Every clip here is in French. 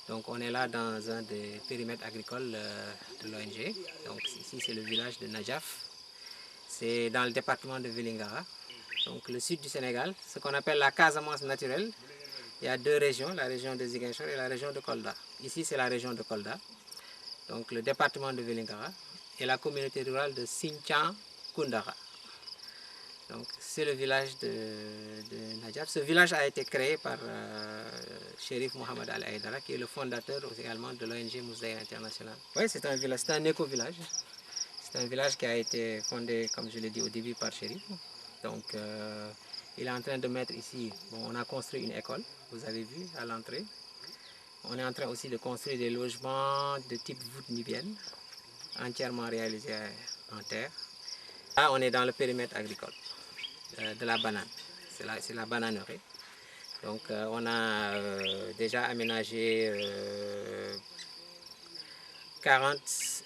Donc on est là dans un des périmètres agricoles de l'ONG. Donc ici c'est le village de Nadjaf. C'est dans le département de Vélingara. Donc le sud du Sénégal, ce qu'on appelle la Casamance naturelle. Il y a deux régions, la région de Ziguinchor et la région de Kolda. Ici c'est la région de Kolda, donc le département de Vélingara et la communauté rurale de Sinthiang Koundara. Donc c'est le village de Nadjaf. Ce village a été créé par Chérif Mohamed Al Aïdara, qui est le fondateur également de l'ONG Mousdaï International. Oui, c'est un village, c'est un éco-village. C'est un village qui a été fondé, comme je l'ai dit au début, par Chérif. Donc il est en train de mettre ici, bon, on a construit une école, vous avez vu à l'entrée. On est en train aussi de construire des logements de type voûte nubienne, entièrement réalisés en terre. Là, on est dans le périmètre agricole de la banane. C'est la bananerie. Donc, on a déjà aménagé 40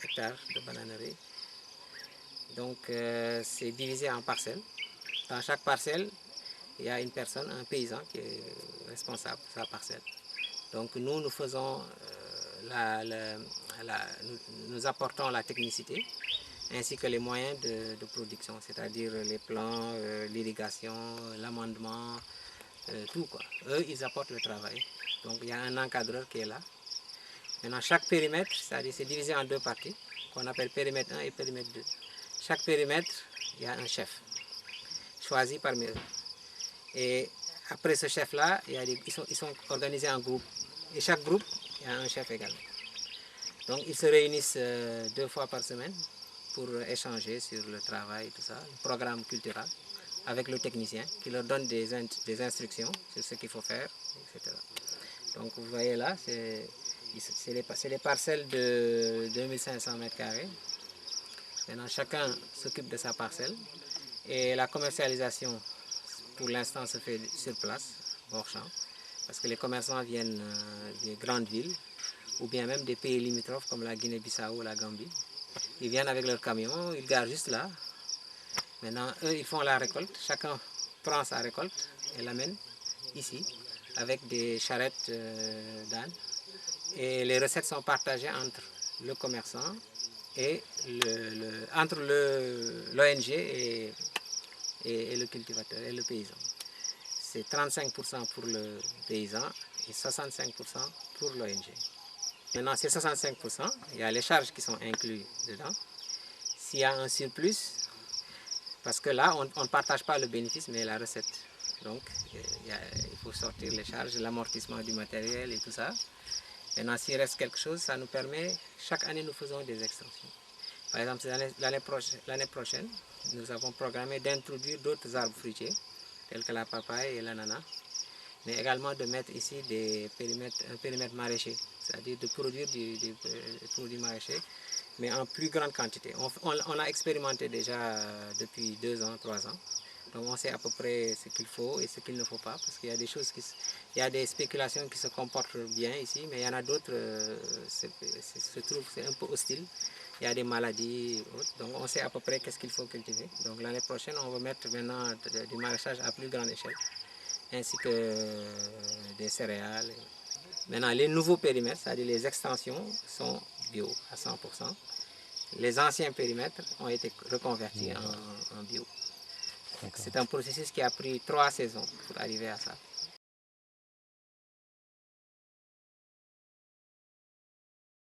hectares de bananerie. Donc, c'est divisé en parcelles. Dans chaque parcelle, il y a une personne, un paysan qui est responsable de sa parcelle. Donc, nous faisons, nous apportons la technicité ainsi que les moyens de production, c'est-à-dire les plants, l'irrigation, l'amendement, tout quoi. Eux, ils apportent le travail. Donc il y a un encadreur qui est là. Maintenant, chaque périmètre, c'est-à-dire c'est divisé en deux parties, qu'on appelle périmètre 1 et périmètre 2. Chaque périmètre, il y a un chef, choisi parmi eux. Et après ce chef-là, ils sont organisés en groupes. Et chaque groupe, il y a un chef également. Donc ils se réunissent 2 fois par semaine pour échanger sur le travail, tout ça, le programme culturel, avec le technicien qui leur donne des instructions sur ce qu'il faut faire, etc. Donc vous voyez là, c'est les parcelles de 2500 m². Maintenant, chacun s'occupe de sa parcelle et la commercialisation, pour l'instant, se fait sur place, hors champ, parce que les commerçants viennent des grandes villes ou bien même des pays limitrophes comme la Guinée-Bissau ou la Gambie. Ils viennent avec leur camion, ils garent juste là. Maintenant, eux, ils font la récolte. Chacun prend sa récolte et l'amène ici avec des charrettes d'âne. Et les recettes sont partagées entre le commerçant et entre l'ONG et le cultivateur et le paysan. C'est 35% pour le paysan et 65% pour l'ONG. Maintenant, c'est 65%, il y a les charges qui sont incluses dedans. S'il y a un surplus, parce que là, on ne partage pas le bénéfice, mais la recette. Donc, il faut sortir les charges, l'amortissement du matériel et tout ça. Maintenant, s'il reste quelque chose, ça nous permet, chaque année, nous faisons des extensions. Par exemple, l'année prochaine, nous avons programmé d'introduire d'autres arbres fruitiers, tels que la papaye et l'ananas, mais également de mettre ici un périmètre maraîcher, c'est-à-dire de produire des produits maraîchers, mais en plus grande quantité. On a expérimenté déjà depuis 2 ans, 3 ans. Donc on sait à peu près ce qu'il faut et ce qu'il ne faut pas, parce qu'il y a des choses il y a des spéculations qui se comportent bien ici, mais il y en a d'autres, c'est un peu hostile. Il y a des maladies, donc on sait à peu près qu'est-ce qu'il faut cultiver. Donc l'année prochaine, on va mettre maintenant du maraîchage à plus grande échelle, ainsi que des céréales. Maintenant, les nouveaux périmètres, c'est-à-dire les extensions, sont bio à 100%. Les anciens périmètres ont été reconvertis en bio. C'est un processus qui a pris 3 saisons pour arriver à ça.